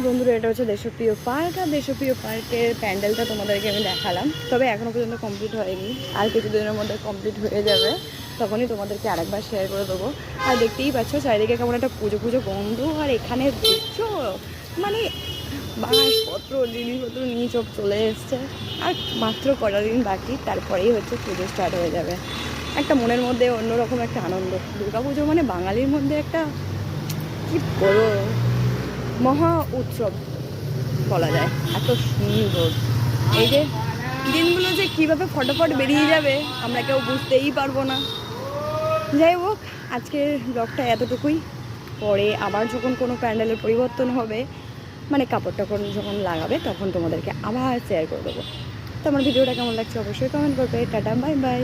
বন্ধুরা, এটা হচ্ছে দেশপ্রিয় পার্ক। আর দেশপ্রিয় পার্কের প্যান্ডেলটা তোমাদেরকে আমি দেখালাম, তবে এখনও পর্যন্ত কমপ্লিট হয়নি। আর কিছুদিনের মধ্যে কমপ্লিট হয়ে যাবে, তখনই তোমাদেরকে আরেকবার শেয়ার করে দেবো। আর দেখতেই পাচ্ছ চারিদিকে কেমন একটা পুজো পুজো গন্ধ। আর এখানে দেখছো মানে বাঁশপত্র জিনিসপত্র নিয়ে চোখ চলে এসছে। আর মাত্র কটা দিন বাকি, তারপরেই হচ্ছে পুজো স্টার্ট হয়ে যাবে। একটা মনের মধ্যে অন্যরকম একটা আনন্দ। দুর্গা পুজো মানে বাঙালির মধ্যে একটা কি বড় মহা উৎসব বলা যায়। এত সুন্দর এই যে দিনগুলো যে কীভাবে ফটাফট বেরিয়ে যাবে আমরা কেউ বুঝতেই পারবো না। যাই হোক, আজকের ব্লগটা এতটুকুই। পরে আবার যখন কোনো প্যান্ডেলের পরিবর্তন হবে, মানে কাপড় টাপড় যখন লাগাবে, তখন তোমাদেরকে আবার শেয়ার করে দেবো। তো আমার ভিডিওটা কেমন লাগছে অবশ্যই কমেন্ট করবে। Tata, bye bye.